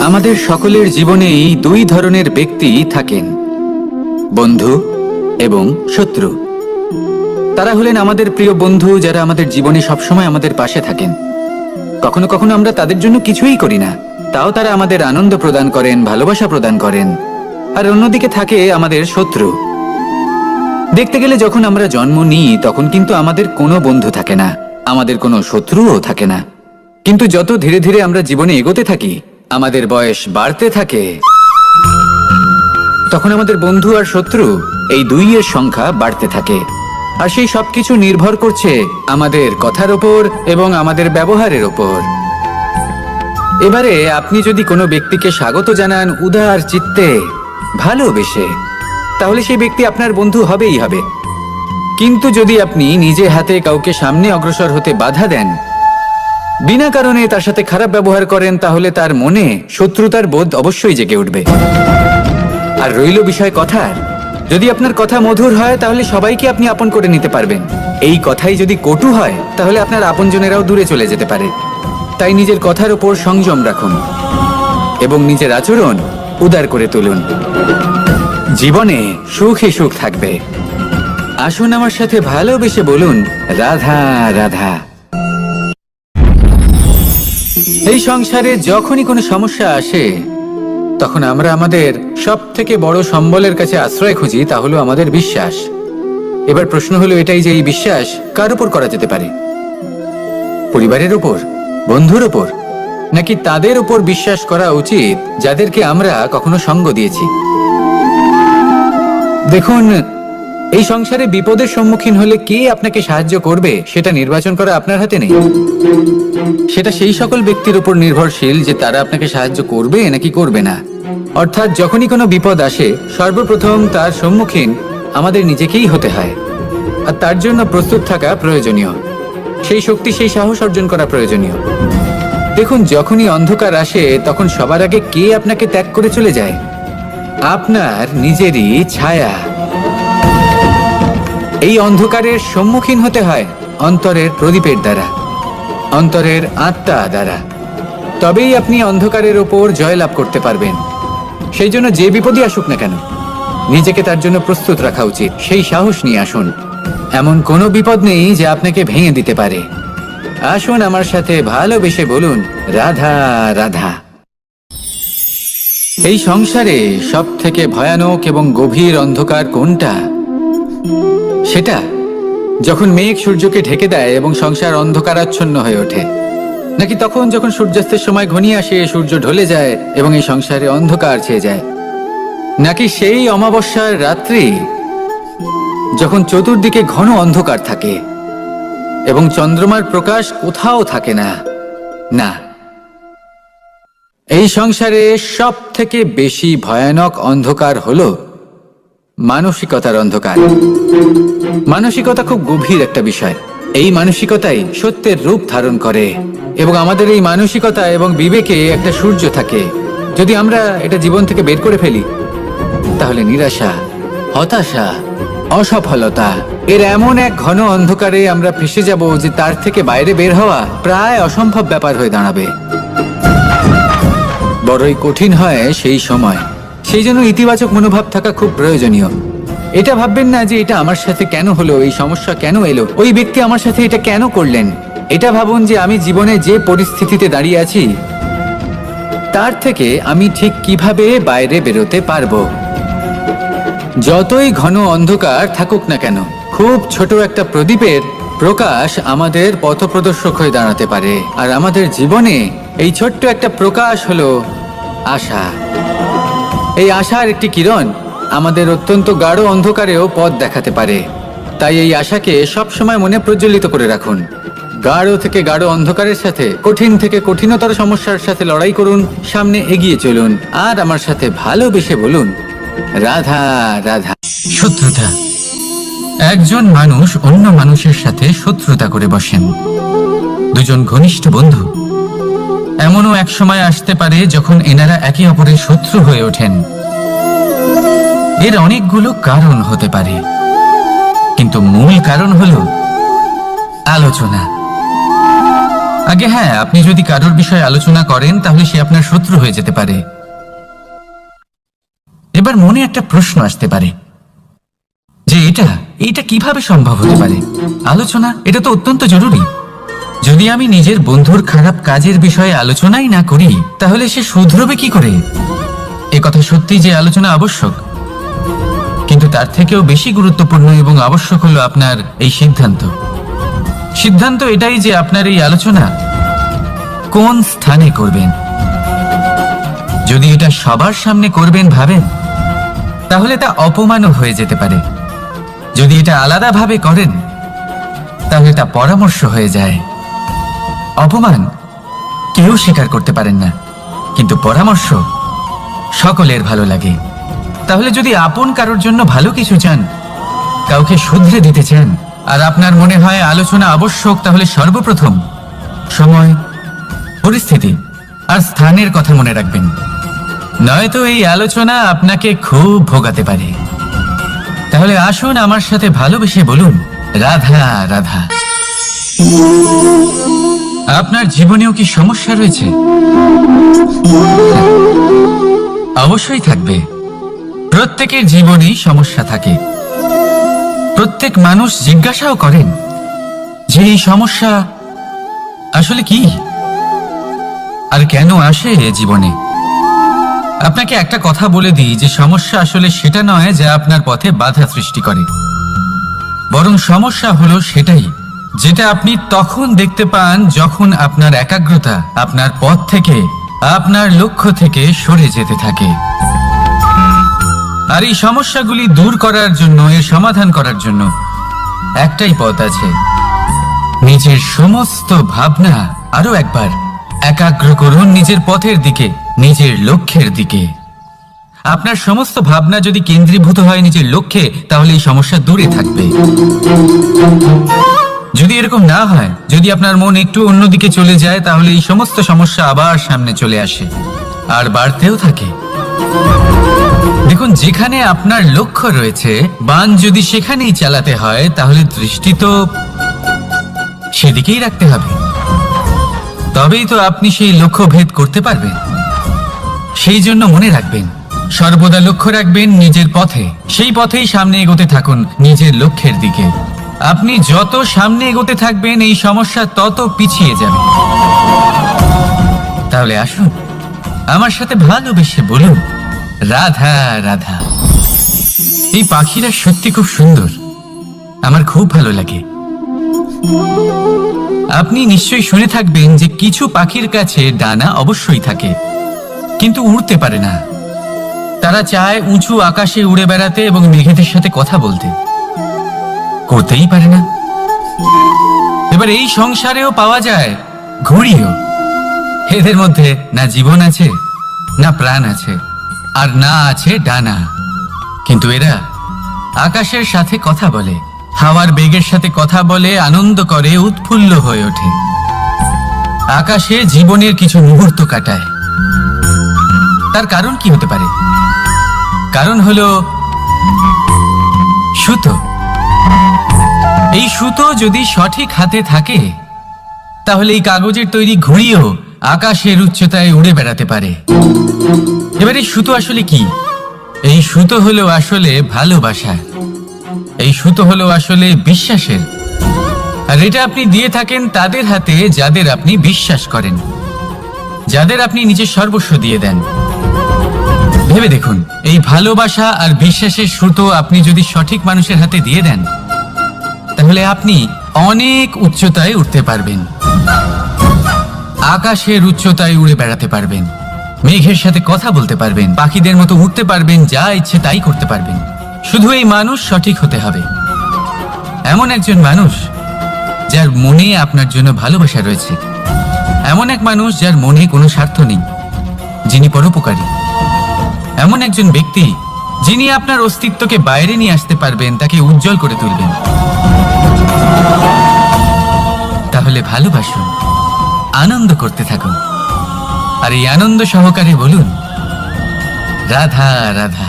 আমাদের সকলের জীবনেই দুই ধরনের ব্যক্তি থাকেন, বন্ধু এবং শত্রু। তারা হলেন আমাদের প্রিয় বন্ধু, যারা আমাদের জীবনে সবসময় আমাদের পাশে থাকেন। কখনো কখনো আমরা তাদের জন্য কিছুই করি না, তাও তারা আমাদের আনন্দ প্রদান করেন, ভালোবাসা প্রদান করেন। আর অন্যদিকে থাকে আমাদের শত্রু। দেখতে গেলে যখন আমরা জন্ম নিই তখন কিন্তু আমাদের কোনো বন্ধু থাকে না, আমাদের কোনো শত্রুও থাকে না। কিন্তু যত ধীরে ধীরে আমরা জীবনে এগোতে থাকি, আমাদের বয়স বাড়তে থাকে, তখন আমাদের বন্ধু আর শত্রু এই দুইয়ের সংখ্যা বাড়তে থাকে। আর সেই সবকিছু নির্ভর করছে আমাদের কথার ওপর এবং আমাদের ব্যবহারের ওপর। এবারে আপনি যদি কোনো ব্যক্তিকে স্বাগত জানান উদার চিত্তে, ভালোবেসে, তাহলে সেই ব্যক্তি আপনার বন্ধু হবেই হবে। কিন্তু যদি আপনি নিজে হাতে কাউকে সামনে অগ্রসর হতে বাধা দেন, বিনা কারণে তার সাথে খারাপ ব্যবহার করেন, তাহলে তার মনে শত্রুতার বোধ অবশ্যই জেগে উঠবে। আর রইল বিষয় কথার, যদি আপনার কথা মধুর হয় তাহলে সবাইকে আপনি আপন করে নিতে পারবেন। এই কথাই যদি কটু হয় তাহলে আপনার আপনজনেরাও দূরে চলে যেতে পারে। তাই নিজের কথার উপর সংযম রাখুন এবং নিজের আচরণ উদার করে তুলুন। জীবনে সুখে সুখ থাকবে। আসুন আমার সাথে ভালোবেসে বলুন, রাধা রাধা। এই সংসারে যখনই কোনো সমস্যা আসে তখন আমরা আমাদের সব থেকে বড় সম্বলের কাছে আশ্রয় খুঁজি, তা হলো আমাদের বিশ্বাস। এবার প্রশ্ন হলো এটাই যে এই বিশ্বাস কার উপর করা যেতে পারে? পরিবারের উপর, বন্ধুর উপর, নাকি তাদের উপর বিশ্বাস করা উচিত যাদেরকে আমরা কখনো সঙ্গ দিয়েছি? দেখুন, এই সংসারে বিপদের সম্মুখীন হলে কে আপনাকে সাহায্য করবে সেটা নির্বাচন করা আপনার হাতে নেই। সেটা সেই সকল ব্যক্তির উপর নির্ভরশীল যে তারা আপনাকে সাহায্য করবে নাকি করবে না। অর্থাৎ যখনই কোনো বিপদ আসে সর্বপ্রথম তার সম্মুখীন আমাদের নিজেকেই হতে হয়। আর তার জন্য প্রস্তুত থাকা প্রয়োজনীয়, সেই শক্তি, সেই সাহস অর্জন করা প্রয়োজনীয়। দেখুন, যখনই অন্ধকার আসে তখন সবার আগে কে আপনাকে ত্যাগ করে চলে যায়? আপনার নিজেরই ছায়া। এই অন্ধকারের সম্মুখীন হতে হয় অন্তরের প্রদীপের দ্বারা, অন্তরের আত্মা দ্বারা। তবেই আপনি অন্ধকারের ওপর জয়লাভ করতে পারবেন। সেই জন্য যে বিপদই আসুক না কেন নিজেকে তার জন্য প্রস্তুত রাখা উচিত। সেই সাহস নিয়ে আসুন। এমন কোনো বিপদ নেই যে আপনাকে ভেঙে দিতে পারে। আসুন আমার সাথে ভালোবেসে বলুন, রাধা রাধা। এই সংসারে সব থেকে ভয়ানক এবং গভীর অন্ধকার কোনটা? সেটা যখন মেঘ সূর্যকে ঢেকে দেয় এবং সংসার অন্ধকারাচ্ছন্ন হয়ে ওঠে, নাকি তখন যখন সূর্যাস্তের সময় ঘনিয়ে আসে, সূর্য ঢলে যায় এবং এই সংসারে অন্ধকার ছেয়ে যায়, নাকি সেই অমাবস্যার রাত্রি যখন চতুর্দিকে ঘন অন্ধকার থাকে এবং চন্দ্রমার প্রকাশ কোথাও থাকে না? না, এই সংসারে সব থেকে বেশি ভয়ানক অন্ধকার হলো মানসিকতার অন্ধকার। মানসিকতা খুব গভীর একটা বিষয়। এই মানসিকতাই সত্যের রূপ ধারণ করে এবং আমাদের এই মানসিকতা এবং বিবেকে একটা সূর্য থাকে। যদি আমরা এটা জীবন থেকে বের করে ফেলি তাহলে নিরাশা, হতাশা, অসফলতা এর এমন এক ঘন অন্ধকারে আমরা ফেসে যাব যে তার থেকে বাইরে বের হওয়া প্রায় অসম্ভব ব্যাপার হয়ে দাঁড়াবে। বড়ই কঠিন হয় সেই সময়। সেই জন্য ইতিবাচক মনোভাব থাকা খুব প্রয়োজনীয়। এটা ভাববেন না যে এটা আমার সাথে কেন হলো, এই সমস্যা কেন এলো, ওই ব্যক্তি আমার সাথে এটা কেন করলেন। এটা ভাবুন যে আমি জীবনে যে পরিস্থিতিতে দাঁড়িয়ে আছি তার থেকে আমি ঠিক কিভাবে বাইরে বেরোতে পারবো। যতই ঘন অন্ধকার থাকুক না কেন, খুব ছোট একটা প্রদীপের প্রকাশ আমাদের পথপ্রদর্শক হয়ে দাঁড়াতে পারে। আর আমাদের জীবনে এই ছোট্ট একটা প্রকাশ হলো আশা। এই আশার একটি কিরণ আমাদের অত্যন্ত গাঢ় অন্ধকারেও পথ দেখাতে পারে। তাই এই আশাকে সবসময় মনে প্রজ্বলিত করে রাখুন। গাঢ় থেকে গাঢ় অন্ধকারের সাথে, কঠিন থেকে কঠিনতর সমস্যার সাথে লড়াই করুন, সামনে এগিয়ে চলুন। আর আমার সাথে ভালোবেসে বলুন, রাধা রাধা। শত্রুতা। একজন মানুষ অন্য মানুষের সাথে শত্রুতা করে বসেন। দুজন ঘনিষ্ঠ বন্ধু, এমনও এক সময় আসতে পারে যখন এনারা একে অপরের শত্রু হয়ে ওঠেন। এর অনেকগুলো কারণ হতে পারে, কিন্তু মূল কারণ হলো আলোচনা। আগে হ্যাঁ, আপনি যদি কারোর বিষয়ে আলোচনা করেন তাহলে সে আপনার শত্রু হয়ে যেতে পারে। এবার মনে একটা প্রশ্ন আসতে পারে যে এটা কিভাবে সম্ভব হতে পারে। আলোচনা এটা তো অত্যন্ত জরুরি। যদি আমি নিজের বন্ধুর খারাপ কাজের বিষয়ে আলোচনাই না করি তাহলে সে শুধরবে কি করে? এ কথা সত্যি যে আলোচনা আবশ্যক, কিন্তু তার থেকেও বেশি গুরুত্বপূর্ণ এবং আবশ্যক হলো আপনার এই সিদ্ধান্ত এটাই যে আপনার এই আলোচনা কোন স্থানে করবেন। যদি এটা সবার সামনে করবেন ভাবেন তাহলে তা অপমানও হয়ে যেতে পারে। যদি এটা আলাদাভাবে করেন তাহলে তা পরামর্শ হয়ে যায়। অপমান কেউ স্বীকার করতে পারেন না, কিন্তু পরামর্শ সকলের ভালো লাগে। তাহলে যদি আপন কারোর জন্য ভালো কিছু চান, কাউকে শুধরে দিতে চান, আর আপনার মনে হয় আলোচনা আবশ্যক, তাহলে সর্বপ্রথম সময়, পরিস্থিতি আর স্থানের কথা মনে রাখবেন। নয়তো এই আলোচনা আপনাকে খুব ভোগাতে পারে। তাহলে আসুন আমার সাথে ভালোবেসে বলুন, রাধা রাধা। আপনার জীবনেও কি সমস্যা রয়েছে? অবশ্যই থাকবে। প্রত্যেকের জীবনেই সমস্যা থাকে। প্রত্যেক মানুষ জিজ্ঞাসাও করেন যে এই সমস্যা আসলে কি আর কেন আসে জীবনে। আপনাকে একটা কথা বলে দিই যে সমস্যা আসলে সেটা নয় যা আপনার পথে বাধা সৃষ্টি করে, বরং সমস্যা হলো সেটাই যেটা আপনি তখন দেখতে পান যখন আপনার একাগ্রতা আপনার পথ থেকে, আপনার লক্ষ্য থেকে সরে যেতে থাকে। আর এই সমস্যাগুলি দূর করার জন্য, এর সমাধান করার জন্য একটাই পথ আছে। নিজের সমস্ত ভাবনা আরো একবার একাগ্র করুন নিজের পথের দিকে, নিজের লক্ষ্যের দিকে। আপনার সমস্ত ভাবনা যদি কেন্দ্রীভূত হয় নিজের লক্ষ্যে, তাহলে এই সমস্যা দূরে থাকবে। যদি এরকম না হয়, যদি আপনার মন একটু অন্যদিকে চলে যায়, তাহলে এই সমস্ত সমস্যা আবার সামনে চলে আসে আর বাড়তেও থাকে। দেখুন, যেখানে আপনার লক্ষ্য রয়েছে, বান যদি সেখানেই চালাতে হয়, তাহলে দৃষ্টি তো সেদিকেই রাখতে হবে। তবেই তো আপনি সেই লক্ষ্য ভেদ করতে পারবেন। সেই জন্য মনে রাখবেন, সর্বদা লক্ষ্য রাখবেন নিজের পথে, সেই পথেই সামনে এগোতে থাকুন নিজের লক্ষ্যের দিকে। আপনি যত সামনে এগোতে থাকবেন এই সমস্যা তত পিছিয়ে যাবে। তাহলে আসুন আমার সাথে ভালোবেসে বলুন, রাধা রাধা। এই পাখিরা সত্যি খুব সুন্দর, আমার খুব ভালো লাগে। আপনি নিশ্চয়ই শুনে থাকবেন যে কিছু পাখির কাছে ডানা অবশ্যই থাকে, কিন্তু উড়তে পারে না। তারা চায় উঁচু আকাশে উড়ে বেড়াতে এবং মেঘেদের সাথে কথা বলতে, করতেই পারে না। এবার এই সংসারেও পাওয়া যায় ঘুড়িও। এদের মধ্যে না জীবন আছে, না প্রাণ আছে, আর না আছে ডানা, কিন্তু এরা আকাশের সাথে কথা বলে, হাওয়ার বেগের সাথে কথা বলে, আনন্দ করে, উৎফুল্ল হয়ে ওঠে। আকাশে জীবনের কিছু মুহূর্ত কাটায়। তার কারণ কি হতে পারে? কারণ হলো সুতো। এই সুতো যদি সঠিক হাতে থাকে, তাহলে এই কাগজের তৈরি ঘুড়িও আকাশের উচ্চতায় উড়ে বেড়াতে পারে। এবার এই সুতো আসলে কি? এই সুতো হলো আসলে ভালোবাসা। এই সুতো হলো আসলে বিশ্বাসের। আর এটা আপনি দিয়ে থাকেন তাদের হাতে যাদের আপনি বিশ্বাস করেন, যাদের আপনি নিজের সর্বস্ব দিয়ে দেন। ভেবে দেখুন, এই ভালোবাসা আর বিশ্বাসের সুতো আপনি যদি সঠিক মানুষের হাতে দিয়ে দেন, তাহলে আপনি অনেক উচ্চতায় উঠতে পারবেন, আকাশের উচ্চতায় উড়ে বেড়াতে পারবেন, মেঘের সাথে কথা বলতে পারবেন, পাখিদের মতো উঠতে পারবেন, যা ইচ্ছে তাই করতে পারবেন। শুধু এই মানুষ সঠিক হতে হবে, এমন একজন মানুষ যার মনে আপনার জন্য ভালোবাসা রয়েছে, এমন এক মানুষ যার মনে কোনো স্বার্থ নেই, যিনি পরোপকারী, এমন একজন ব্যক্তি যিনি আপনার অস্তিত্বকে বাইরে নিয়ে আসতে পারবেন, তাকে উজ্জ্বল করে তুলবেন। তাহলে ভালোবাসুন, আনন্দ করতে থাকুন, আর এই আনন্দ সহকারে বলুন, রাধা রাধা।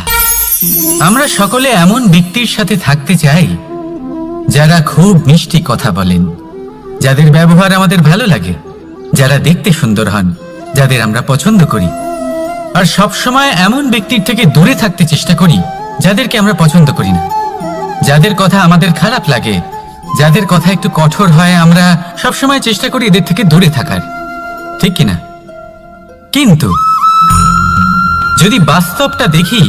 আমরা সকলে এমন ব্যক্তির সাথে থাকতে চাই যারা খুব মিষ্টি কথা বলেন, যাদের ব্যবহার আমাদের ভালো লাগে, যারা দেখতে সুন্দর হন, যাদের আমরা পছন্দ করি। আর সবসময় এমন ব্যক্তির থেকে দূরে থাকতে চেষ্টা করি যাদেরকে আমরা পছন্দ করি না, যাদের কথা আমাদের খারাপ লাগে, যাদের কথা একটু কঠোর হয়। আমরা সবসময় চেষ্টা করি এদের থেকে দূরে থাকার, ঠিক কিনা? কিন্তু যদি বাস্তবটা দেখি,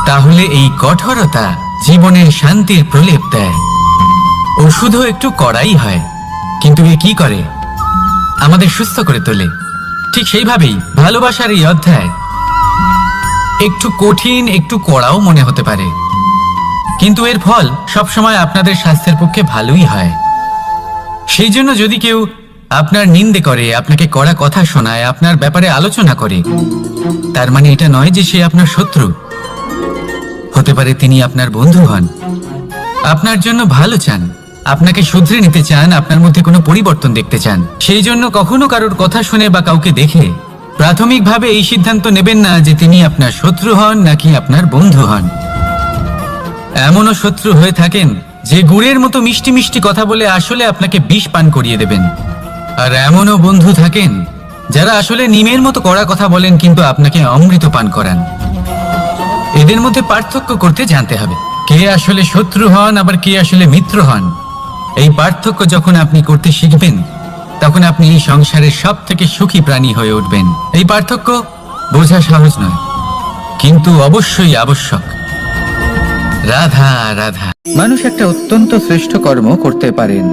তাহলে এই কঠোরতা জীবনের শান্তির প্রলেপ দেয়। ওষুধও একটু কড়াই হয়, কিন্তু এ কি করে? আমাদের সুস্থ করে তোলে। ঠিক সেইভাবেই ভালোবাসার এই অধ্যায় একটু কঠিন, একটু কড়াও মনে হতে পারে, কিন্তু এর ফল সবসময় আপনাদের স্বাস্থ্যের পক্ষে ভালোই হয়। সেই জন্য যদি কেউ আপনার নিন্দে করে, আপনাকে কড়া কথা শোনায়, আপনার ব্যাপারে আলোচনা করে, তার মানে এটা নয় যে সে আপনার শত্রু। হতে পারে তিনি আপনার বন্ধু হন, আপনার জন্য ভালো চান, আপনাকে শুধরে নিতে চান, আপনার মধ্যে কোনো পরিবর্তন দেখতে চান। সেই জন্য কখনো কারোর কথা শুনে বা কাউকে দেখে প্রাথমিকভাবে এই সিদ্ধান্ত নেবেন না যে তিনি আপনার শত্রু হন নাকি আপনার বন্ধু হন। এমনও শত্রু হয়ে থাকেন যে গুড়ের মতো মিষ্টি মিষ্টি কথা বলে আসলে আপনাকে বিষ পান করিয়ে দেবেন। আর এমনও বন্ধু থাকেন যারা আসলে নিমের মতো কড়া কথা বলেন কিন্তু আপনাকে অমৃত পান করান। এদের মধ্যে পার্থক্য করতে জানতে হবে, কে আসলে শত্রু হন আবার কে আসলে মিত্র হন। এই পার্থক্য যখন আপনি করতে শিখবেন, তখন আপনি এই সংসারের সব থেকে সুখী প্রাণী হয়ে উঠবেন। এই পার্থক্য বোঝা সহজ নয়, কিন্তু অবশ্যই আবশ্যক। রাধা রাধা। মানুষ একটা অত্যন্ত শ্রেষ্ঠ কর্ম করতে পারেন,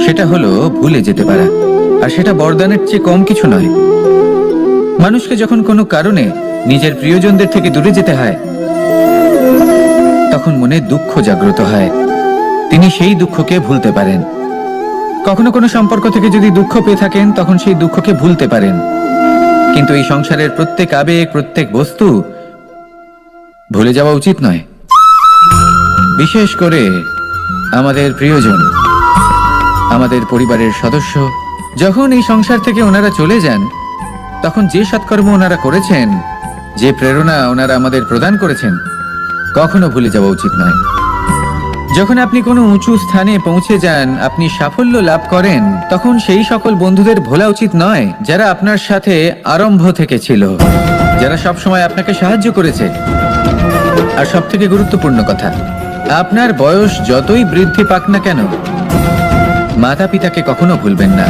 সেটা হলো ভুলে যেতে পারা। আর সেটা বরদানের চেয়ে কম কিছু নয়। মানুষকে যখন কোনো কারণে নিজের প্রিয়জনদের থেকে দূরে যেতে হয়, তখন মনে দুঃখ জাগ্রত হয়। তিনি সেই দুঃখকে ভুলতে পারেন। কখনো কোনো সম্পর্ক থেকে যদি দুঃখ পেয়ে থাকেন, তখন সেই দুঃখকে ভুলতে পারেন। কিন্তু এই সংসারের প্রত্যেক আবেগ, প্রত্যেক বস্তু ভুলে যাওয়া উচিত নয়। বিশেষ করে আমাদের প্রিয়জন, আমাদের পরিবারের সদস্য। যখন এই সংসার থেকে ওনারা চলে যান, তখন যে সৎকর্ম ওনারা করেছেন, যে প্রেরণা ওনারা আমাদের প্রদান করেছেন, কখনো ভুলে যাওয়া উচিত নয়। যখন আপনি কোনো উঁচু স্থানে পৌঁছে যান, আপনি সাফল্য লাভ করেন, তখন সেই সকল বন্ধুদের ভোলা উচিত নয় যারা আপনার সাথে আরম্ভ থেকে ছিল, যারা সবসময় আপনাকে সাহায্য করেছে। আর সব থেকে গুরুত্বপূর্ণ কথা, আপনার বয়স যতই বৃদ্ধি পাক না কেন, মাতা পিতাকে কখনো ভুলবেন না।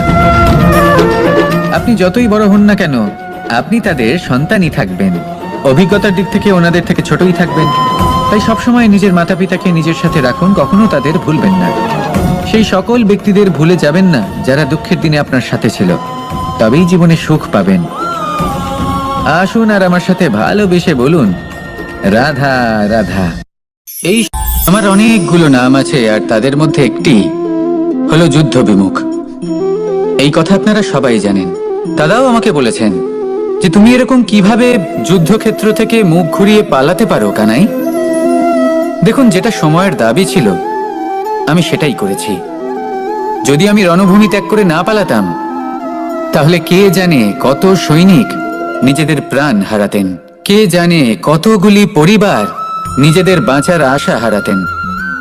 আপনি যতই বড় হন না কেন, আপনি তাদের সন্তানই থাকবেন। অভিজ্ঞতার দিক থেকে ওনাদের থেকে ছোটই থাকবেন। তাই সবসময় নিজের মাতা পিতাকে নিজের সাথে রাখুন, কখনো তাদের ভুলবেন না। সেই সকল ব্যক্তিদের ভুলে যাবেন না যারা দুঃখের দিনে আপনার সাথে ছিল, তবেই জীবনে সুখ পাবেন। আসুন আর আমার সাথে ভালোবেসে বলুন, রাধা রাধা। এই আমার অনেকগুলো নাম আছে, আর তাদের মধ্যে একটি হলো যুদ্ধ বিমুখ। এই কথা আপনারা সবাই জানেন। দাদাও আমাকে বলেছেন যে তুমি এরকম কিভাবে যুদ্ধক্ষেত্র থেকে মুখ ঘুরিয়ে পালাতে পারো কানাই। দেখুন, যেটা সময়ের দাবি ছিল আমি সেটাই করেছি। যদি আমি রণভূমি ত্যাগ করে না পালাতাম, তাহলে কে জানে কত সৈনিক নিজেদের প্রাণ হারাতেন, কে জানে কতগুলি পরিবার নিজেদের বাঁচার আশা হারাতেন,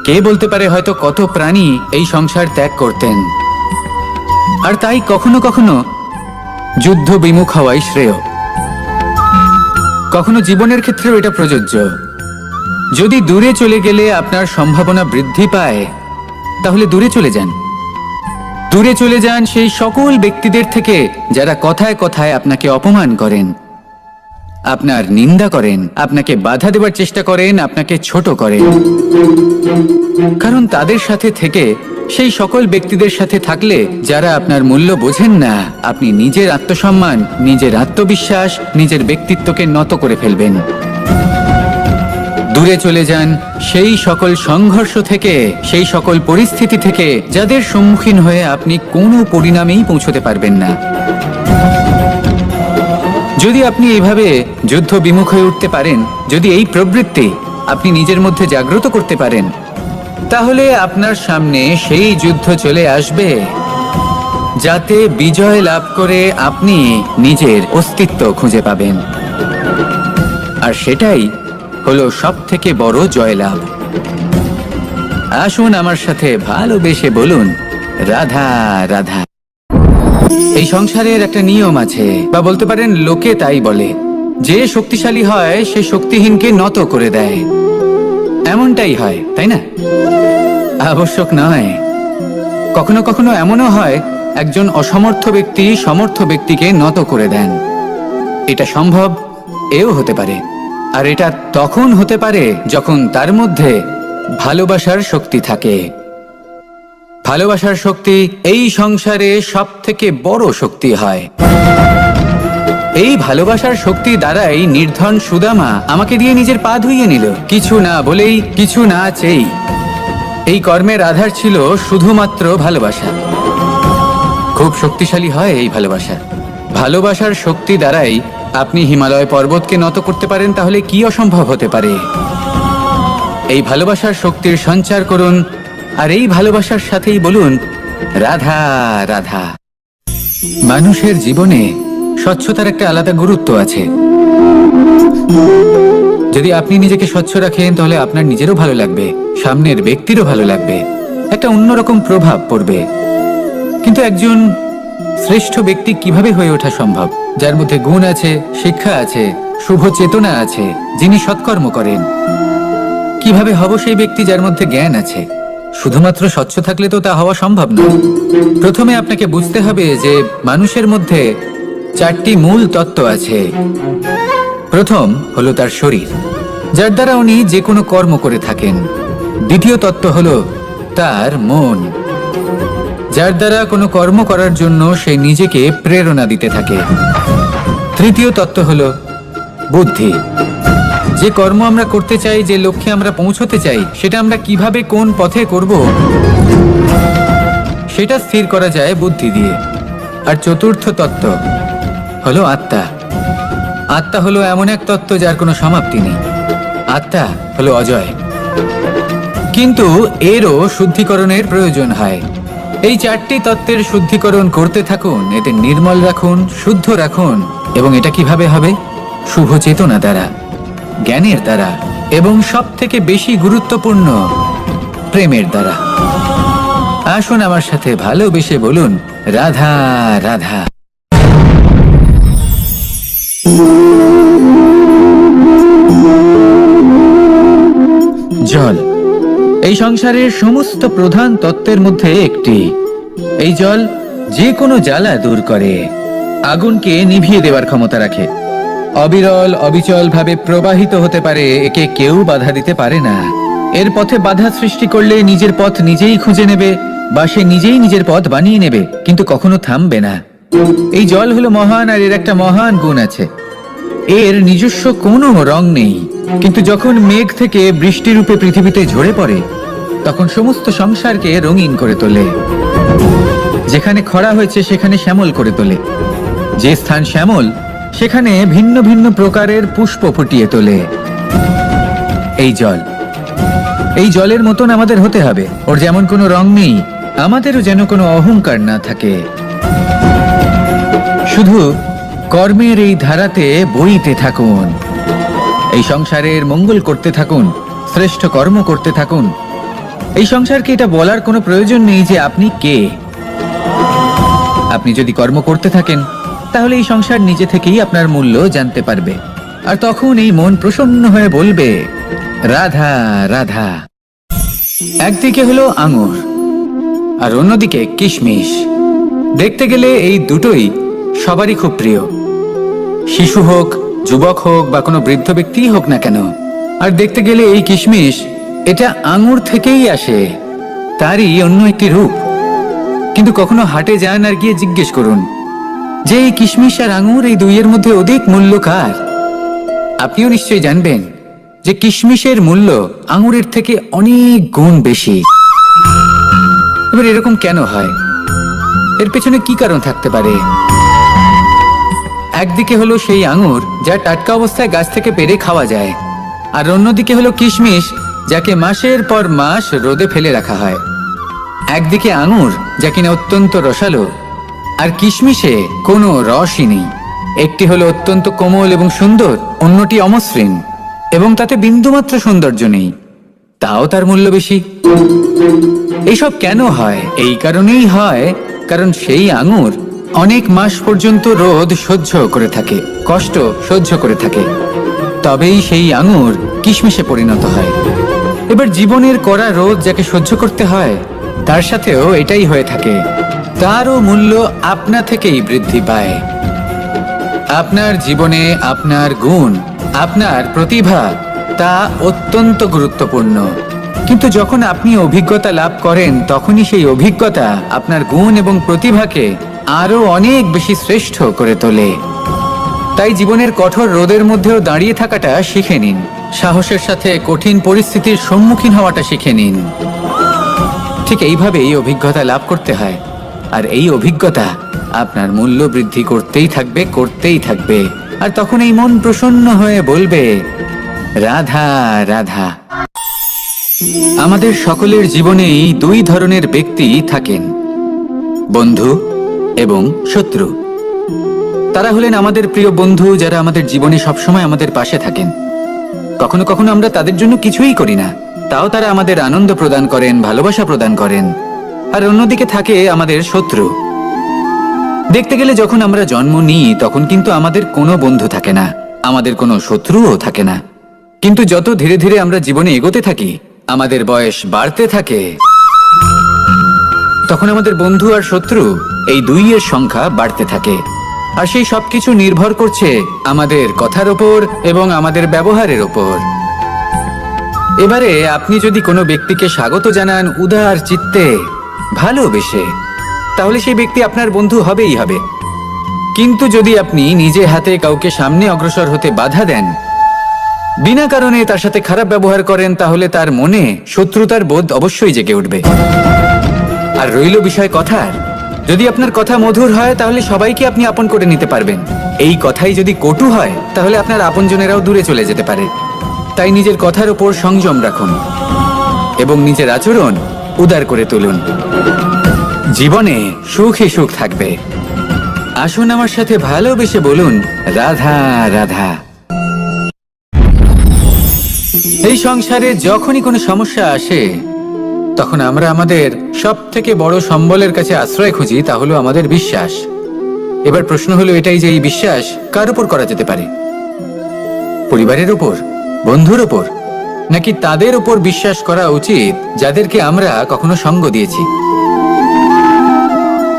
কে বলতে পারে হয়তো কত প্রাণী এই সংসার ত্যাগ করতেন। আর তাই কখনো কখনো যুদ্ধ বিমুখ হওয়াই শ্রেয়। কখনো জীবনের ক্ষেত্রেও এটা প্রযোজ্য। যদি দূরে চলে গেলে আপনার সম্ভাবনা বৃদ্ধি পায়, তাহলে দূরে চলে যান। দূরে চলে যান সেই সকল ব্যক্তিদের থেকে যারা কথায় কথায় আপনাকে অপমান করেন, আপনার নিন্দা করেন, আপনাকে বাধা দেওয়ার চেষ্টা করেন, আপনাকে ছোট করেন। কারণ তাদের সাথে থেকে, সেই সকল ব্যক্তিদের সাথে থাকলে যারা আপনার মূল্য বোঝেন না, আপনি নিজের আত্মসম্মান, নিজের আত্মবিশ্বাস, নিজের ব্যক্তিত্বকে নত করে ফেলবেন। দূরে চলে যান সেই সকল সংঘর্ষ থেকে, সেই সকল পরিস্থিতি থেকে যাদের সম্মুখীন হয়ে আপনি কোনো পরিণামেই পৌঁছতে পারবেন না। যদি আপনি এইভাবে যুদ্ধ বিমুখ হয়ে উঠতে পারেন, যদি এই প্রবৃত্তি আপনি নিজের মধ্যে জাগ্রত করতে পারেন, তাহলে আপনার সামনে সেই যুদ্ধ চলে আসবে যাতে বিজয় লাভ করে আপনি নিজের অস্তিত্ব খুঁজে পাবেন। আর সেটাই হলো সব থেকে বড় জয়লাভ। আসুন আমার সাথে ভালোবেসে বলুন, রাধা রাধা। এই সংসারের একটা নিয়ম আছে, বা বলতে পারেন লোকে তাই বলে, যে শক্তিশালী হয় সে শক্তিহীনকে নত করে দেয়। এমনটাই হয়, তাই না? আবশ্যক নয়, কখনো কখনো এমনও হয় একজন অসমর্থ ব্যক্তি সমর্থ ব্যক্তিকে নত করে দেন। এটা সম্ভব, এও হতে পারে। আর এটা তখন হতে পারে যখন তার মধ্যে ভালোবাসার শক্তি থাকে। ভালোবাসার শক্তি এই সংসারে সব থেকে বড় শক্তি হয়। এই ভালোবাসার শক্তি দ্বারাই নির্ধন সুদামা আমাকে দিয়ে নিজের পা ধুইয়ে নিল, কিছু না বলেই, কিছু না চেয়েই। এই কর্মের আধার ছিল শুধুমাত্র ভালোবাসা। খুব শক্তিশালী হয় এই ভালোবাসা। ভালোবাসার শক্তি দ্বারাই আপনি হিমালয় পর্বতকে নত করতে পারেন, তাহলে কি অসম্ভব হতে পারে? এই ভালোবাসার শক্তির সঞ্চার করুন, আর এই ভালোবাসার সাথেই বলুন রাধা রাধা। মানুষের জীবনে স্বচ্ছতার একটা আলাদা গুরুত্ব আছে। যদি আপনি নিজেকে স্বচ্ছ রাখেন তাহলে আপনার নিজেরও ভালো লাগবে, সামনের ব্যক্তিরও ভালো লাগবে, একটা অন্যরকম প্রভাব পড়বে। কিন্তু একজন শ্রেষ্ঠ ব্যক্তি কিভাবে হয়ে ওঠা সম্ভব? যার মধ্যে গুণ আছে, শিক্ষা আছে, শুভ চেতনা আছে, যিনি সৎকর্ম করেন। কিভাবে হব সেই ব্যক্তি যার মধ্যে জ্ঞান আছে? শুধুমাত্র স্বচ্ছ থাকলে তো তা হওয়া সম্ভব নয়। প্রথমে আপনাকে বুঝতে হবে যে মানুষের মধ্যে 4টি মূল তত্ত্ব আছে। প্রথম হলো তার শরীর, যার দ্বারা উনি যে কোনো কর্ম করে থাকেন। দ্বিতীয় তত্ত্ব হলো তার মন, যার দ্বারা কোনো কর্ম করার জন্য সে নিজেকে প্রেরণা দিতে থাকে। তৃতীয় তত্ত্ব হলো বুদ্ধি, যে কর্ম আমরা করতে চাই, যে লক্ষ্যে আমরা পৌঁছতে চাই, সেটা আমরা কিভাবে কোন পথে করব সেটা স্থির করা যায় বুদ্ধি দিয়ে। আর চতুর্থ তত্ত্ব হলো আত্মা। আত্মা হলো এমন এক তত্ত্ব যার কোনো সমাপ্তি নেই। আত্মা হলো অজয়, কিন্তু এরও শুদ্ধিকরণের প্রয়োজন হয়। এই 4টি তত্ত্বের শুদ্ধিকরণ করতে থাকুন, এতে নির্মল রাখুন, শুদ্ধ রাখুন। এবং এটা কিভাবে হবে? শুভ চেতনা দ্বারা, জ্ঞানের দ্বারা, এবং সব থেকে বেশি গুরুত্বপূর্ণ প্রেমের দ্বারা। আসুন আমার সাথে ভালোবেসে বলুন রাধা রাধা। জল এই সংসারের সমস্ত প্রধান তত্ত্বের মধ্যে একটি। এই জল যে কোনো জ্বালা দূর করে, আগুনকে নিভিয়ে দেওয়ার ক্ষমতা রাখে, অবিরল অবিচল ভাবে প্রবাহিত হতে পারে, একে কেউ বাধা দিতে পারে না। এর পথে বাধা সৃষ্টি করলে নিজের পথ নিজেই খুঁজে নেবে, বা সে নিজেই নিজের পথ বানিয়ে নেবে, কিন্তু কখনো থামবে না। এই জল হলো মহান, আর এর একটা মহান গুণ আছে, এর নিজস্ব কোনো রং নেই। কিন্তু যখন মেঘ থেকে বৃষ্টি রূপে পৃথিবীতে ঝরে পড়ে, তখন সমস্ত সংসারকে রঙিন করে তোলে। যেখানে খরা হয়েছে সেখানে শ্যামল করে তোলে, যে স্থান শ্যামল সেখানে ভিন্ন ভিন্ন প্রকারের পুষ্প ফুটিয়ে তোলে। এই জল, এই জলের মতন আমাদের হতে হবে। ওর যেমন কোনো রং নেই, আমাদেরও যেন কোনো অহংকার না থাকে। শুধু কর্মের এই ধারাতে বইতে থাকুন, এই সংসারের মঙ্গল করতে থাকুন, শ্রেষ্ঠ কর্ম করতে থাকুন। এই সংসারকে এটা বলার কোনো প্রয়োজন নেই যে আপনি কে। আপনি যদি কর্ম করতে থাকেন তাহলে এই সংসার নিজে থেকেই আপনার মূল্য জানতে পারবে, আর তখন এই মন প্রসন্ন হয়ে বলবে রাধা রাধা। একদিকে হলো আঙুর আর অন্যদিকে কিশমিশ। দেখতে গেলে এই দুটোই সবারই খুব প্রিয়, শিশু হোক, যুবক হোক, বা কোনো বৃদ্ধ ব্যক্তি হোক না কেন। আর দেখতে গেলে এই কিশমিশ, এটা আঙুর থেকেই আসে, তারই অন্য একটি রূপ। কিন্তু কখনো হাটে যান আর গিয়ে জিজ্ঞেস করুন যে এই কিশমিশ আর আঙুর, এই দুইয়ের মধ্যে অধিক মূল্য কার? আপনিও নিশ্চয়ই জানবেন যে কিশমিশের মূল্য আঙুরের থেকে অনেক গুণ বেশি। এবার এরকম কেন হয়? এর পেছনে কি কারণ থাকতে পারে? একদিকে হলো সেই আঙুর যা টাটকা অবস্থায় গাছ থেকে পেড়ে খাওয়া যায়, আর অন্যদিকে হলো কিশমিশ যাকে মাসের পর মাস রোদে ফেলে রাখা হয়। একদিকে আঙুর যা কিনা অত্যন্ত রসালো, আর কিশমিশে কোনো রসই নেই। একটি হলো অত্যন্ত কোমল এবং সুন্দর, অন্যটি অমসৃণ এবং তাতে বিন্দুমাত্র সৌন্দর্য নেই, তাও তার মূল্য বেশি। এইসব কেন হয়? এই কারণেই হয় কারণ সেই আঙুর অনেক মাস পর্যন্ত রোদ সহ্য করে থাকে, কষ্ট সহ্য করে থাকে, তবেই সেই আঙুর কিশমিশে পরিণত হয়। এবার জীবনের কড়া রোদ যাকে সহ্য করতে হয়, তার সাথেও এটাই হয়ে থাকে। তারও মূল্য আপনা থেকেই বৃদ্ধি পায়। আপনার জীবনে আপনার গুণ, আপনার প্রতিভা, তা অত্যন্ত গুরুত্বপূর্ণ। কিন্তু যখন আপনি অভিজ্ঞতা লাভ করেন, তখনই সেই অভিজ্ঞতা আপনার গুণ এবং প্রতিভাকে আরো অনেক বেশি শ্রেষ্ঠ করে তোলে। তাই জীবনের কঠোর রোদের মধ্যেও দাঁড়িয়ে থাকাটা শিখে নিন, সাহসের সাথে কঠিন পরিস্থিতির সম্মুখীন হওয়াটা শিখে নিন। ঠিক এইভাবেই অভিজ্ঞতা লাভ করতে হয়, আর এই অভিজ্ঞতা আপনার মূল্য বৃদ্ধি করতেই থাকবে, করতেই থাকবে। আর তখন এই মন প্রসন্ন হয়ে বলবে, রাধা রাধা। আমাদের সকলের জীবনেই দুই ধরনের ব্যক্তি থাকেন, বন্ধু এবং শত্রু। তারা হলেন আমাদের প্রিয় বন্ধু, যারা আমাদের জীবনে সবসময় আমাদের পাশে থাকেন। কখনো কখনো আমরা তাদের জন্য কিছুই করি না, তাও তারা আমাদের আনন্দ প্রদান করেন, ভালোবাসা প্রদান করেন। আর অন্যদিকে থাকে আমাদের শত্রু। দেখতে গেলে যখন আমরা জন্ম নিই, তখন কিন্তু আমাদের কোনো বন্ধু থাকে না, আমাদের কোনো শত্রুও থাকে না। কিন্তু যত ধীরে ধীরে আমরা জীবনে এগোতে থাকি, আমাদের বয়স বাড়তে থাকে, তখন আমাদের বন্ধু আর শত্রু এই দুইয়ের সংখ্যা বাড়তে থাকে। আর সেই সবকিছু নির্ভর করছে আমাদের কথার ওপর এবং আমাদের ব্যবহারের ওপর। এবারে আপনি যদি কোনো ব্যক্তিকে স্বাগত জানান উদার চিত্তে, ভালোবেসে, তাহলে সেই ব্যক্তি আপনার বন্ধু হবেই হবে। কিন্তু যদি আপনি নিজে হাতে কাউকে সামনে অগ্রসর হতে বাধা দেন, বিনা কারণে তার সাথে খারাপ ব্যবহার করেন, তাহলে তার মনে শত্রুতার বোধ অবশ্যই জেগে উঠবে। আর রইল বিষয় কথার, যদি আপনার কথা মধুর হয়, তাহলে সবাইকে আপনি আপন করে নিতে পারবেন। এই কথাই যদি কটু হয়, তাহলে আপনার আপনজনেরাও দূরে চলে যেতে পারে। তাই নিজের কথার উপর সংযম রাখুন এবং নিজের আচরণ উদার করে তুলুন। জীবনে সুখই সুখ থাকবে। আসুন আমার সাথে ভালোবেসে বলুন, রাধা রাধা। এই সংসারে যখনই কোনো সমস্যা আসে, তখন আমরা আমাদের সব থেকে বড় সম্বলের কাছে আশ্রয় খুঁজি, তা হলো আমাদের বিশ্বাস। এবার প্রশ্ন হলো এটাই যে এই বিশ্বাস কার উপর করা যেতে পারে? পরিবারের উপর, বন্ধুর উপর, নাকি তাদের উপর বিশ্বাস করা উচিত যাদেরকে আমরা কখনো সঙ্গ দিয়েছি?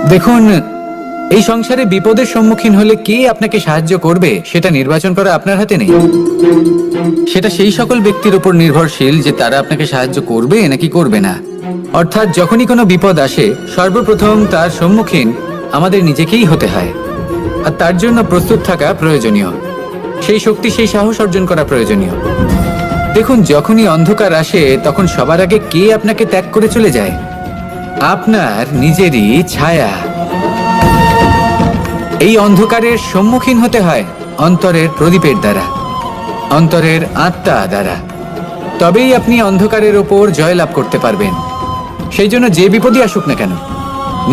দেখুন, এই সংসারে বিপদের সম্মুখীন হলে কে আপনাকে সাহায্য করবে সেটা নির্বাচন করা আপনার হাতে নেই। সেটা সেই সকল ব্যক্তির উপর নির্ভরশীল যে তারা আপনাকে সাহায্য করবে নাকি করবে না। অর্থাৎ যখনই কোনো বিপদ আসে, সর্বপ্রথম তার সম্মুখীন আমাদের নিজেকেই হতে হয়। আর তার জন্য প্রস্তুত থাকা প্রয়োজনীয়, সেই শক্তি, সেই সাহস অর্জন করা প্রয়োজনীয়। দেখুন, যখনই অন্ধকার আসে, তখন সবার আগে কে আপনাকে ত্যাগ করে চলে যায়? আপনার নিজেরই ছায়া। এই অন্ধকারের সম্মুখীন হতে হয় অন্তরের প্রদীপের দ্বারা, অন্তরের আত্মা দ্বারা। তবেই আপনি অন্ধকারের ওপর জয়লাভ করতে পারবেন। সেই জন্য যে বিপদই আসুক না কেন,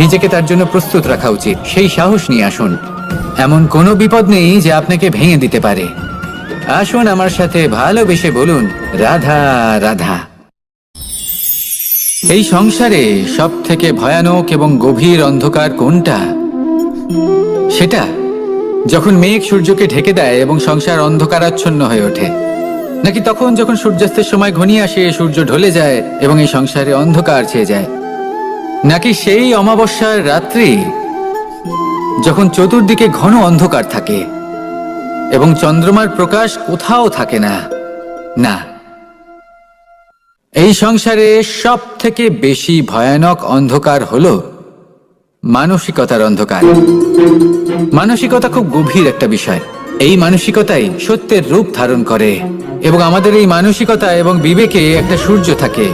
নিজেকে তার জন্য প্রস্তুত রাখা উচিত। সেই সাহস নিয়ে আসুন। এমন কোনো বিপদ নেই যে আপনাকে ভেঙে দিতে পারে। আসুন আমার সাথে ভালোবেসে বলুন, রাধা রাধা। এই সংসারে সব থেকে ভয়ানক এবং গভীর অন্ধকার কোনটা? সেটা যখন মেঘ সূর্যকে ঢেকে দেয় এবং সংসার অন্ধকারাচ্ছন্ন হয়ে ওঠে, নাকি তখন যখন সূর্যাস্তের সময় ঘনিয়ে আসে, সূর্য ঢলে যায় এবং এই সংসারে অন্ধকার ছেয়ে যায়, নাকি সেই অমাবস্যার রাত্রি যখন চতুর্দিকে ঘন অন্ধকার থাকে এবং চন্দ্রমার প্রকাশ কোথাও থাকে না? না, এই সংসারে সব থেকে বেশি ভয়ানক অন্ধকার হলো মানসিকতার অন্ধকার। মানসিকতা খুব গভীর একটা বিষয়। এই মানসিকতাই সত্যের রূপ ধারণ করে এবং আমাদের এই মানসিকতা এবং বিবেকে একটা সূর্য থাকে।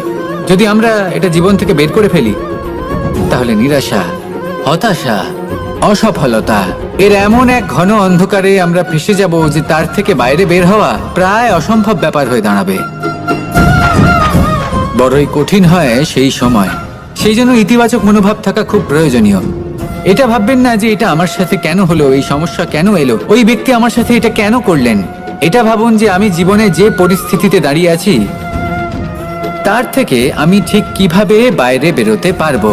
যদি আমরা এটা জীবন থেকে বের করে ফেলি, তাহলে নিরাশা, হতাশা, অসফলতা এর এমন এক ঘন অন্ধকারে আমরা ফেসে যাব যে তার থেকে বাইরে বের হওয়া প্রায় অসম্ভব ব্যাপার হয়ে দাঁড়াবে। বড়ই কঠিন হয় সেই সময়। সেই জন্য ইতিবাচক মনোভাব থাকা খুব প্রয়োজনীয়। এটা ভাববেন না যে এটা আমার সাথে কেন হলো, এই সমস্যা কেন এলো, ওই ব্যক্তি আমার সাথে এটা কেন করলেন। এটা ভাবুন যে আমি জীবনে যে পরিস্থিতিতে দাঁড়িয়ে আছি, তার থেকে আমি ঠিক কিভাবে বাইরে বেরোতে পারবো।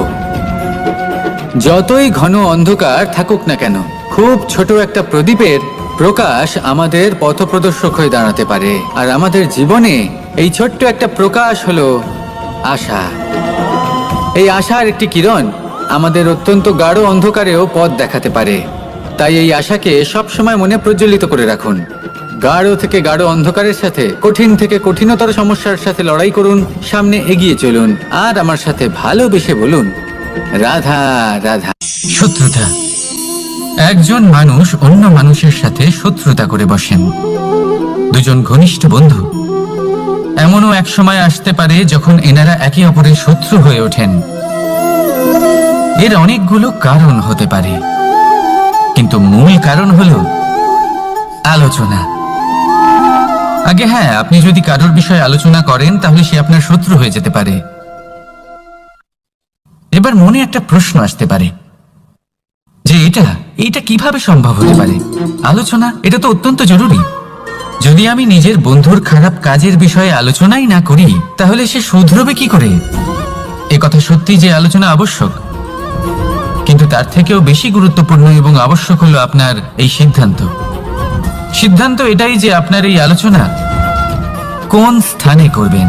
যতই ঘন অন্ধকার থাকুক না কেন, খুব ছোট একটা প্রদীপের প্রকাশ আমাদের পথপ্রদর্শক হয়ে দাঁড়াতে পারে। আর আমাদের জীবনে এই ছোট্ট একটা প্রকাশ হলো আশা। এই আশার একটি কিরণ আমাদের অত্যন্ত গাঢ় অন্ধকারেও পথ দেখাতে পারে। তাই এই আশাকে সবসময় মনে প্রজ্বলিত করে রাখুন। গাঢ় থেকে গাঢ় অন্ধকারের সাথে, কঠিন থেকে কঠিনতর সমস্যার সাথে লড়াই করুন, সামনে এগিয়ে চলুন, আর আমার সাথে ভালোবেসে বলুন, রাধা রাধা। শত্রুতা। একজন মানুষ অন্য মানুষের সাথে শত্রুতা করে বসেন, দুজন ঘনিষ্ঠ বন্ধু। এমনও এক সময় আসতে পারে যখন এনারা একে অপরের শত্রু হয়ে ওঠেন। এর অনেকগুলো কারণ হতে পারে, কিন্তু মূল কারণ হলো আলোচনা। আগে হ্যাঁ, আপনি যদি কারোর বিষয়ে আলোচনা করেন তাহলে সে আপনার শত্রু হয়ে যেতে পারে। এবার মনে একটা প্রশ্ন আসতে পারে যে এটা কিভাবে সম্ভব হতে পারে? আলোচনা, এটা তো অত্যন্ত জরুরি। যদি আমি নিজের বন্ধুর খারাপ কাজের বিষয়ে আলোচনাই না করি তাহলে সে শুধরবে কি করে? এ কথা সত্যি যে আলোচনা আবশ্যক, কিন্তু তার থেকেও বেশি গুরুত্বপূর্ণ এবং আবশ্যক হলো আপনার এই সিদ্ধান্ত এটাই যে আপনার এই আলোচনা কোন স্থানে করবেন।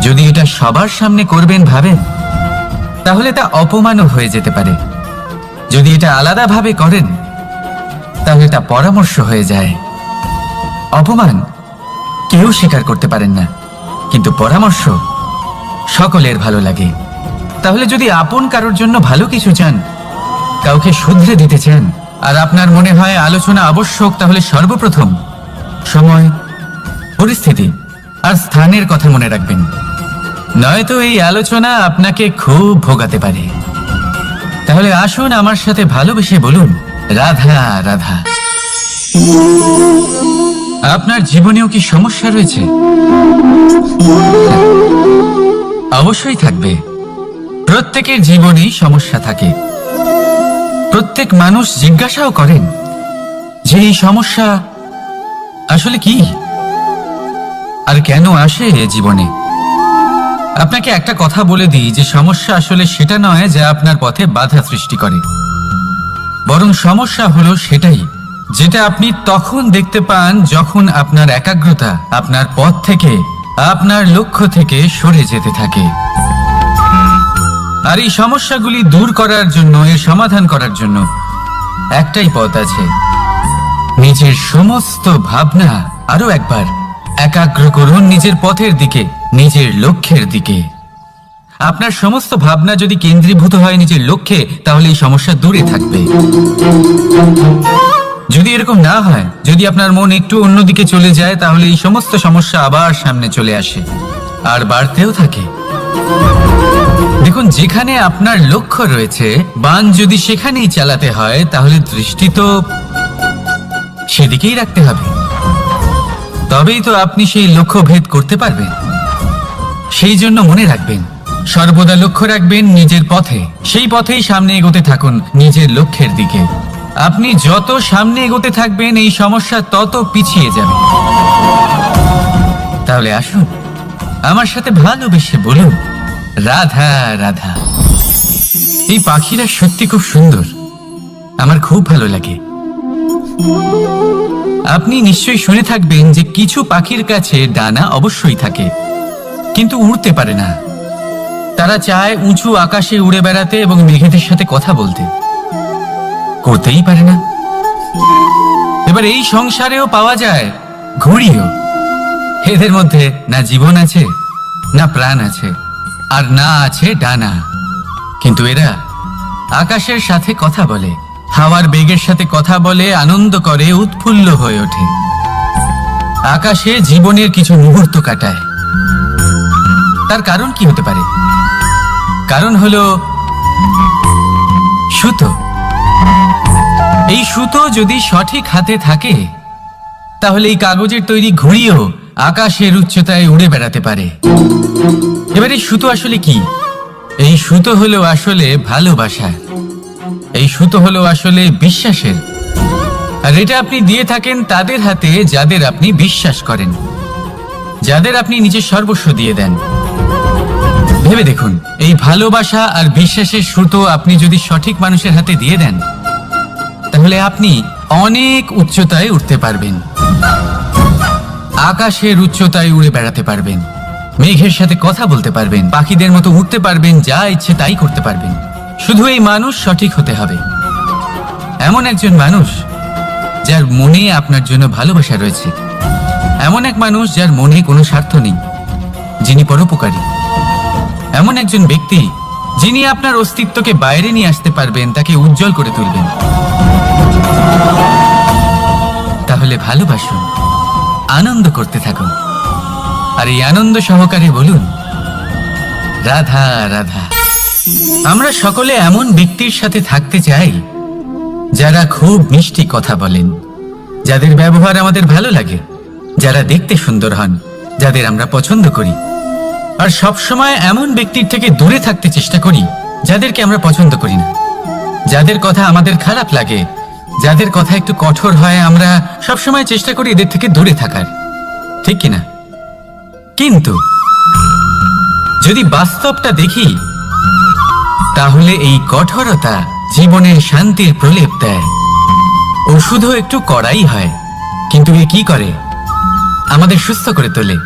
যদি এটা সবার সামনে করবেন ভাবেন, তাহলে তা অপমানও হয়ে যেতে পারে। যদি এটা আলাদাভাবে করেন তাহলে তা পরামর্শ হয়ে যায়। অপমান কেউ স্বীকার করতে পারেন না, কিন্তু পরামর্শ সকলের ভালো লাগে। তাহলে যদি আপন কারোর জন্য ভালো কিছু চান, কাউকে শুধরে দিতে চান, আর আপনার মনে হয় আলোচনা আবশ্যক, তাহলে সর্বপ্রথম সময়, পরিস্থিতি আর স্থানের কথা মনে রাখবেন। নয়তো এই আলোচনা আপনাকে খুব ভোগাতে পারে। তাহলে আসুন আমার সাথে ভালোবেসে বলুন, রাধা রাধা। আপনার জীবনেও কি সমস্যা রয়েছে? অবশ্যই থাকবে। প্রত্যেকের জীবনেই সমস্যা থাকে। প্রত্যেক মানুষ জিজ্ঞাসাও করেন যে এই সমস্যা আসলে কি আর কেন আসে জীবনে। আপনাকে একটা কথা বলে দিই যে সমস্যা আসলে সেটা নয় যা আপনার পথে বাধা সৃষ্টি করে, বরং সমস্যা হলো সেটাই যেটা আপনি তখন দেখতে পান যখন আপনার একাগ্রতা আপনার পথ থেকে, আপনার লক্ষ্য থেকে সরে যেতে থাকে। আর এই সমস্যাগুলি দূর করার জন্য, এর সমাধান করার জন্য একটাই পথ আছে। নিজের সমস্ত ভাবনা আরো একবার একাগ্র করুন নিজের পথের দিকে, নিজের লক্ষ্যের দিকে। আপনার সমস্ত ভাবনা যদি কেন্দ্রীভূত হয় নিজের লক্ষ্যে, তাহলে এই সমস্যা দূরে থাকবে। যদি এরকম না হয়, যদি আপনার মন একটু অন্যদিকে চলে যায়, তাহলে এই সমস্ত সমস্যা আবার সামনে চলে আসে আর বাড়তেও থাকে। দেখুন, যেখানে আপনার লক্ষ্য রয়েছে, বান যদি সেখানেই চালাতে হয়, তাহলে দৃষ্টি তো সেদিকেই রাখতে হবে। তবেই তো আপনি সেই লক্ষ্য ভেদ করতে পারবেন। সেই জন্য মনে রাখবেন, সর্বদা লক্ষ্য রাখবেন নিজের পথে, সেই পথেই সামনে এগোতে থাকুন নিজের লক্ষ্যের দিকে। আপনি যত সামনে এগোতে থাকবেন এই সমস্যা তত পিছিয়ে যাবে। তাহলে আসুন আমার সাথে ভালোবেসে বলুন, রাধা রাধা। এই পাখিরা সত্যি খুব সুন্দর, আমার খুব ভালো লাগে। আপনি নিশ্চয়ই শুনে থাকবেন যে কিছু পাখির কাছে ডানা অবশ্যই থাকে, কিন্তু উড়তে পারে না। তারা চায় উঁচু আকাশে উড়ে বেড়াতে এবং মেঘেদের সাথে কথা বলতে, করতেই পারে না। এবার এই সংসারেও পাওয়া যায় ঘুড়িও। এদের মধ্যে না জীবন আছে, না প্রাণ আছে, আর না আছে ডানা, কিন্তু এরা আকাশের সাথে কথা বলে, হাওয়ার বেগের সাথে কথা বলে, আনন্দ করে, উৎফুল্ল হয়ে ওঠে। আকাশে জীবনের কিছু মুহূর্ত কাটায়। তার কারণ কি হতে পারে? কারণ হলো সুতো। এই সুতো যদি সঠিক হাতে থাকে, তাহলে এই কাগজের তৈরি ঘুড়িও আকাশের উচ্চতায় উড়ে বেড়াতে পারে। এবার এই সুতো আসলে কি? এই সুতো হলো আসলে ভালোবাসা। এই সুতো হলো আসলে বিশ্বাসের। আর এটা আপনি দিয়ে থাকেন তাদের হাতে যাদের আপনি বিশ্বাস করেন, যাদের আপনি নিজের সর্বস্ব দিয়ে দেন। ভেবে দেখুন, এই ভালোবাসা আর বিশ্বাসের সুতো আপনি যদি সঠিক মানুষের হাতে দিয়ে দেন, তাহলে আপনি অনেক উচ্চতায় উঠতে পারবেন, আকাশের উচ্চতায় উড়ে বেড়াতে পারবেন, মেঘের সাথে কথা বলতে পারবেন, পাখিদের মতো উঠতে পারবেন, যা ইচ্ছে তাই করতে পারবেন। শুধু এই মানুষ সঠিক হতে হবে, এমন একজন মানুষ যার মনে আপনার জন্য ভালোবাসা রয়েছে, এমন এক মানুষ যার মনে কোনো স্বার্থ নেই, যিনি পরোপকারী, এমন একজন ব্যক্তি যিনি আপনার অস্তিত্বকে বাইরে নিয়ে আসতে পারবেন, তাকে উজ্জ্বল করে তুলবেন। তাহলে ভালোবাসুন, আনন্দ করতে থাকুন, আর এই আনন্দ সহকারে বলুন, রাধা রাধা। আমরা সকলে এমন ব্যক্তির সাথে থাকতে চাই যারা খুব মিষ্টি কথা বলেন, যাদের ব্যবহার আমাদের ভালো লাগে, যারা দেখতে সুন্দর হন, যাদের আমরা পছন্দ করি। আর সবসময় এমন ব্যক্তির থেকে দূরে থাকতে চেষ্টা করি যাদেরকে আমরা পছন্দ করি না, যাদের কথা আমাদের খারাপ লাগে, যাদের কথা একটু কঠোর হয়। আমরা সবসময় চেষ্টা করি এদের থেকে দূরে থাকার, ঠিক কিনা? কিন্তু যদি বাস্তবটা দেখি, তাহলে এই কঠোরতা জীবনে শান্তির প্রলেপ দেয়। ওষুধও একটু কড়াই হয়, কিন্তু এ কি করে? আমাদের সুস্থ করে তোলে।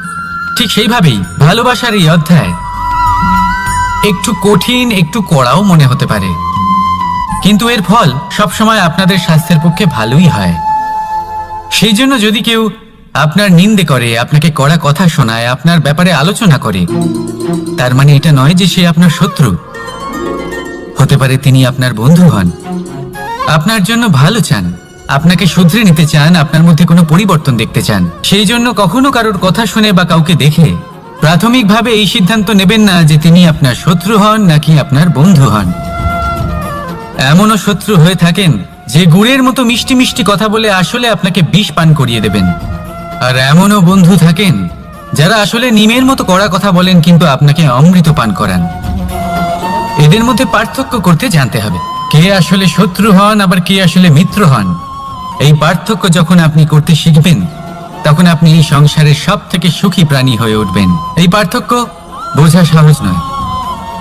ঠিক সেইভাবেই ভালোবাসার এই অধ্যায় একটু কঠিন, একটু কড়াও মনে হতে পারে, কিন্তু এর ফল সবসময় আপনাদের স্বাস্থ্যের পক্ষে ভালোই হয়। সেই জন্য যদি কেউ আপনার নিন্দে করে, আপনাকে কড়া কথা শোনায়, আপনার ব্যাপারে আলোচনা করে, তার মানে এটা নয় যে সে আপনার শত্রু। হতে পারে তিনি আপনার বন্ধু হন, আপনার জন্য ভালো চান, আপনাকে শুধরে নিতে চান, আপনার মধ্যে কোনো পরিবর্তন দেখতে চান। সেই জন্য কখনো কারোর কথা শুনে বা কাউকে দেখে প্রাথমিকভাবে এই সিদ্ধান্ত নেবেন না যে তিনি আপনার শত্রু হন নাকি আপনার বন্ধু হন। এমনও শত্রু হয়ে থাকেন যে গুড়ের মতো মিষ্টি মিষ্টি কথা বলে আসলে আপনাকে বিষ পান করিয়ে দেবেন, আর এমনও বন্ধু থাকেন যারা আসলে নিমের মতো কড়া কথা বলেন কিন্তু আপনাকে অমৃত পান করান। এদের মধ্যে পার্থক্য করতে জানতে হবে, কে আসলে শত্রু হন আবার কে আসলে মিত্র হন। এই পার্থক্য যখন আপনি করতে শিখবেন, তখন আপনি এই সংসারের সব থেকে সুখী প্রাণী হয়ে উঠবেন। এই পার্থক্য বোঝা সহজ নয়,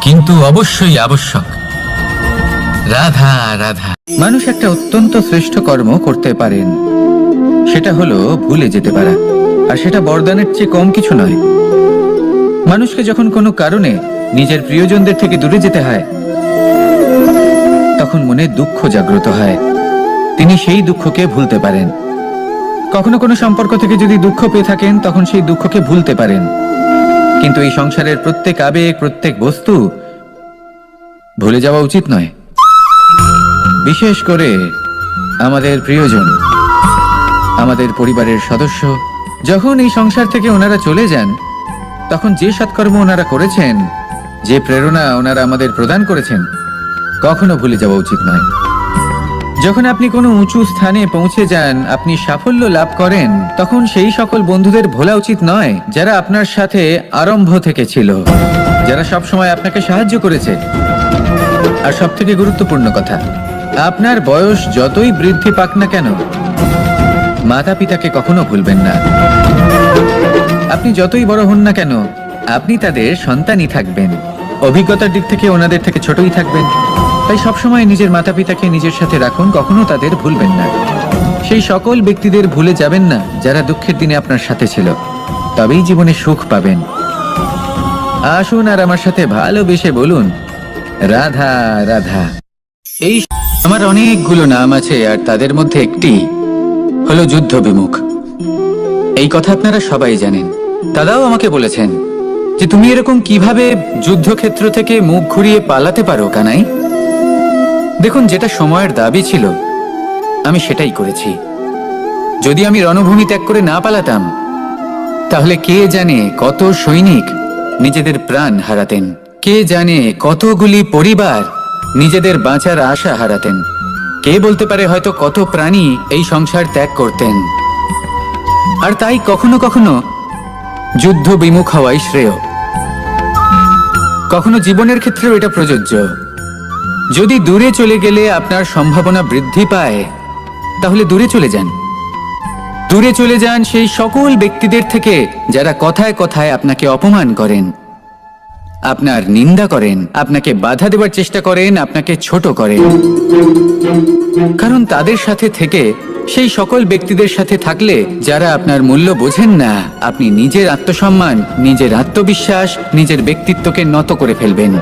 কিন্তু অবশ্যই আবশ্যক। রাধা রাধা। মানুষ একটা অত্যন্ত শ্রেষ্ঠ কর্ম করতে পারেন, সেটা হলো ভুলে যেতে পারা, আর সেটা বরদানের চেয়ে কম কিছু নয়। মানুষকে যখন কোনো কারণে নিজের প্রিয়জনদের থেকে দূরে যেতে হয়, তখন মনে দুঃখ জাগ্রত হয়, তিনি সেই দুঃখকে ভুলতে পারেন। কখনো কোনো সম্পর্ক থেকে যদি দুঃখ পেয়ে থাকেন, তখন সেই দুঃখকে ভুলতে পারেন। কিন্তু এই সংসারের প্রত্যেক আবেগ, প্রত্যেক বস্তু ভুলে যাওয়া উচিত নয়। বিশেষ করে আমাদের প্রিয়জন, আমাদের পরিবারের সদস্য, যখন এই সংসার থেকে ওনারা চলে যান, তখন যে সৎকর্ম ওনারা করেছেন, যে প্রেরণা ওনারা আমাদের প্রদান করেছেন, কখনো ভুলে যাওয়া উচিত নয়। যখন আপনি কোনো উঁচু স্থানে পৌঁছে যান, আপনি সাফল্য লাভ করেন, তখন সেই সকল বন্ধুদের ভোলা উচিত নয় যারা আপনার সাথে আরম্ভ থেকে ছিল, যারা সবসময় আপনাকে সাহায্য করেছে। আর সব থেকে গুরুত্বপূর্ণ কথা, আপনার বয়স যতই বৃদ্ধি পাক না কেন, মাতা পিতাকে কখনো ভুলবেন না। আপনি যতই বড় হন না কেন, আপনি তাদের সন্তানই থাকবেন। অভিজ্ঞতার দিক থেকে ওনাদের থেকে ছোটই থাকবেন। তাই সবসময় নিজের মাতা পিতাকে নিজের সাথে রাখুন, কখনো তাদের ভুলবেন না। সেই সকল ব্যক্তিদের ভুলে যাবেন না যারা দুঃখের দিনে আপনার সাথে ছিল, তবেই জীবনে সুখ পাবেন। আসুন আর আমার সাথে ভালোবেসে বলুন, রাধা রাধা। এই আমার অনেকগুলো নাম আছে, আর তাদের মধ্যে একটি হলো যুদ্ধ বিমুখ। এই কথা আপনারা সবাই জানেন। দাদাও আমাকে বলেছেন যে তুমি এরকম কিভাবে যুদ্ধক্ষেত্র থেকে মুখ ঘুরিয়ে পালাতে পারো কানাই। দেখুন, যেটা সময়ের দাবি ছিল আমি সেটাই করেছি। যদি আমি রণভূমি ত্যাগ করে না পালাতাম, তাহলে কে জানে কত সৈনিক নিজেদের প্রাণ হারাতেন, কে জানে কতগুলি পরিবার নিজেদের বাঁচার আশা হারাতেন, কে বলতে পারে হয়তো কত প্রাণী এই সংসার ত্যাগ করতেন। আর তাই কখনো কখনো যুদ্ধ বিমুখ হওয়াই শ্রেয়। কখনো জীবনের ক্ষেত্রেও এটা প্রযোজ্য। যদি দূরে চলে গেলে আপনার সম্ভাবনা বৃদ্ধি পায়, তাহলে দূরে চলে যান। দূরে চলে যান সেই সকল ব্যক্তিদের থেকে যারা কথায় কথায় আপনাকে অপমান করেন। আপনার নিন্দা করেন, আপনাকে বাধা দেবার চেষ্টা করেন, আপনাকে ছোট করেন। কারণ তাদের সাথে থেকে, সেই সকল ব্যক্তিদের সাথে থাকলে যারা আপনার মূল্য বোঝেন না, আপনি নিজের আত্মসম্মান, নিজের আত্মবিশ্বাস, নিজের ব্যক্তিত্বকে নত করে ফেলবেন।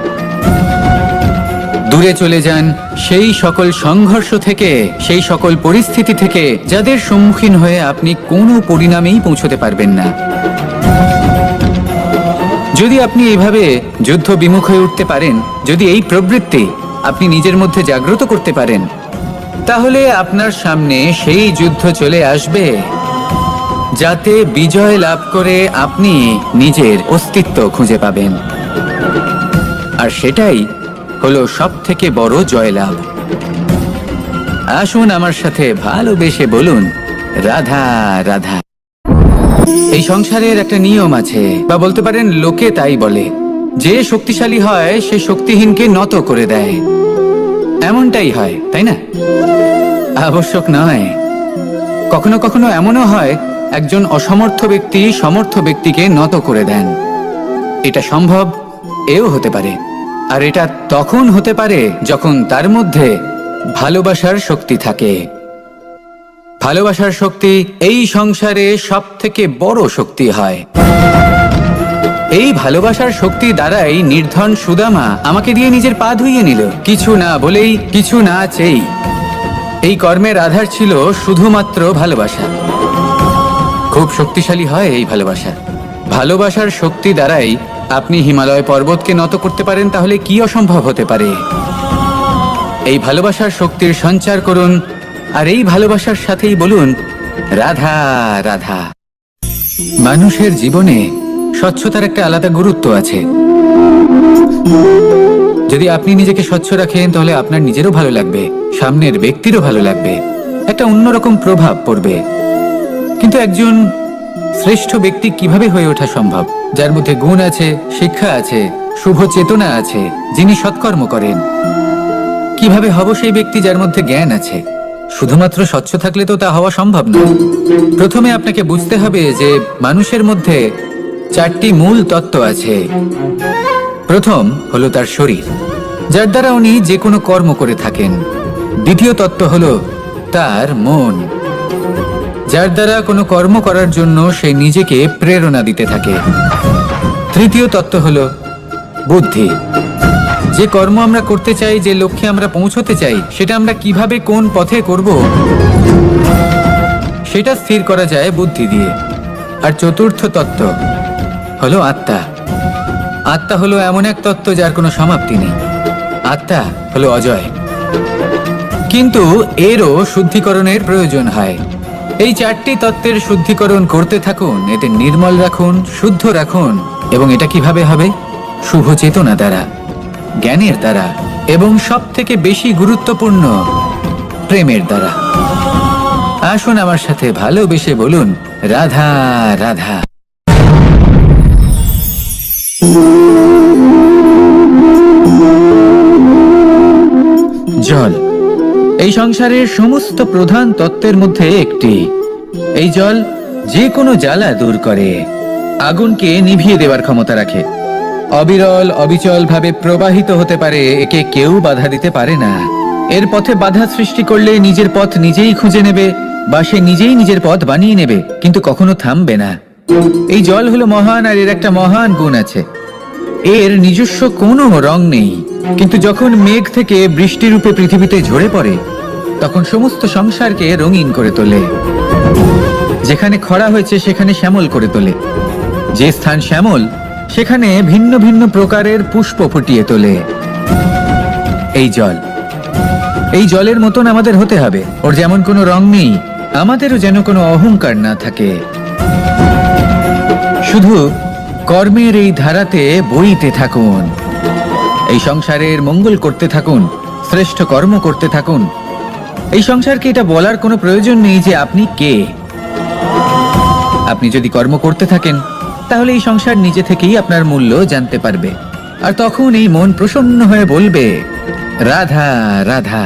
দূরে চলে যান সেই সকল সংঘর্ষ থেকে, সেই সকল পরিস্থিতি থেকে যাদের সম্মুখীন হয়ে আপনি কোনো পরিণামেই পৌঁছতে পারবেন না। যদি আপনি এইভাবে যুদ্ধ বিমুখ হয়ে উঠতে পারেন, যদি এই প্রবৃত্তি আপনি নিজের মধ্যে জাগ্রত করতে পারেন, তাহলে আপনার সামনে সেই যুদ্ধ চলে আসবে যাতে বিজয় লাভ করে আপনি নিজের অস্তিত্ব খুঁজে পাবেন। আর সেটাই হলো সবথেকে বড় জয়লাভ। আসুন আমার সাথে ভালোবেসে বলুন, রাধা রাধা। এই সংসারের একটা নিয়ম আছে, বা বলতে পারেন লোকে তাই বলে, যে শক্তিশালী হয় সে শক্তিহীনকে নত করে দেয়। এমনটাই হয়, তাই না? আবশ্যক নয়, কখনো কখনো এমনও হয় একজন অসমর্থ ব্যক্তি সমর্থ ব্যক্তিকে নত করে দেন। এটা সম্ভব, এও হতে পারে। আর এটা তখন হতে পারে যখন তার মধ্যে ভালোবাসার শক্তি থাকে। ভালোবাসার শক্তি এই সংসারে সব থেকে বড় শক্তি হয়। এই ভালোবাসার শক্তি দ্বারাই নির্ধন সুদামা আমাকে দিয়ে নিজের পা ধুইয়ে নিল, কিছু না বলেই, কিছু না চেয়েই। এই কর্মের আধার ছিল শুধুমাত্র ভালোবাসা। খুব শক্তিশালী হয় এই ভালোবাসা। ভালোবাসার শক্তি দ্বারাই আপনি হিমালয় পর্বতকে নত করতে পারেন, তাহলে কি অসম্ভব হতে পারে? এই ভালোবাসার শক্তির সঞ্চার করুন, আর এই ভালোবাসার সাথেই বলুন, রাধা রাধা। মানুষের জীবনে স্বচ্ছতার একটা আলাদা গুরুত্ব আছে। যদি আপনি নিজেকে স্বচ্ছ রাখেন, তাহলে আপনার নিজেরও ভালো লাগবে, সামনের ব্যক্তিরও ভালো লাগবে, একটা অন্যরকম প্রভাব পড়বে। কিন্তু একজন শ্রেষ্ঠ ব্যক্তি কিভাবে হয়ে ওঠা সম্ভব? যার মধ্যে গুণ আছে, শিক্ষা আছে, শুভ চেতনা আছে, যিনি সৎকর্ম করেন। কিভাবে হব সেই ব্যক্তি যার মধ্যে জ্ঞান আছে? শুধুমাত্র স্বচ্ছ থাকলে তো তা হওয়া সম্ভব নয়। প্রথমে আপনাকে বুঝতে হবে যে মানুষের মধ্যে 4টি মূল তত্ত্ব আছে। প্রথম হলো তার শরীর, যার দ্বারা উনি যে কোনো কর্ম করে থাকেন। দ্বিতীয় তত্ত্ব হলো তার মন, যার দ্বারা কোনো কর্ম করার জন্য সে নিজেকে প্রেরণা দিতে থাকে। তৃতীয় তত্ত্ব হলো বুদ্ধি, যে কর্ম আমরা করতে চাই, যে লক্ষ্যে আমরা পৌঁছতে চাই, সেটা আমরা কিভাবে কোন পথে করব সেটা স্থির করা যায় বুদ্ধি দিয়ে। আর চতুর্থ তত্ত্ব হলো আত্মা। আত্মা হলো এমন এক তত্ত্ব যার কোনো সমাপ্তি নেই। আত্মা হলো অজয়। কিন্তু এরও শুদ্ধিকরণের প্রয়োজন হয়। এই 4টি তত্ত্বের শুদ্ধিকরণ করতে থাকুন, এতে নির্মল রাখুন, শুদ্ধ রাখুন। এবং এটা কিভাবে হবে? শুভ চেতনা দ্বারা, জ্ঞানের দ্বারা, এবং সব থেকে বেশি গুরুত্বপূর্ণ প্রেমের দ্বারা। আসুন আমার সাথে ভালোবেসে বলুন, রাধা রাধা। জল এই সংসারের সমস্ত প্রধান তত্ত্বের মধ্যে একটি। এই জল যে কোনো জ্বালা দূর করে, আগুনকে নিভিয়ে দেওয়ার ক্ষমতা রাখে, অবিরল অবিচল ভাবে প্রবাহিত হতে পারে, একে কেউ বাধা দিতে পারে না। এর পথে বাধা সৃষ্টি করলে নিজের পথ নিজেই খুঁজে নেবে, বা সে নিজেই নিজের পথ বানিয়ে নেবে, কিন্তু কখনো থামবে না। এই জল হলো মহান, আর এর একটা মহান গুণ আছে, এর নিজস্ব কোনো রং নেই। কিন্তু যখন মেঘ থেকে বৃষ্টি রূপে পৃথিবীতে ঝরে পড়ে, তখন সমস্ত সংসারকে রঙিন করে তোলে। যেখানে খরা হয়েছে সেখানে শ্যামল করে তোলে, যে স্থান শ্যামল সেখানে ভিন্ন ভিন্ন প্রকারের পুষ্প ফুটিয়ে তোলে। এই জল, এই জলের মতন আমাদের হতে হবে। ওর যেমন কোনো রং নেই, আমাদেরও যেন কোনো অহংকার না থাকে। শুধু কর্মের এই ধারাতে বইতে থাকুন, এই সংসারের মঙ্গল করতে থাকুন, শ্রেষ্ঠ কর্ম করতে থাকুন। এই সংসারকে এটা বলার কোনো প্রয়োজন নেই যে আপনি কে। আপনি যদি কর্ম করতে থাকেন, তাহলে এই সংসার নিজে থেকেই আপনার মূল্য জানতে পারবে। আর তখন এই মন প্রসন্ন হয়ে বলবে, রাধা রাধা।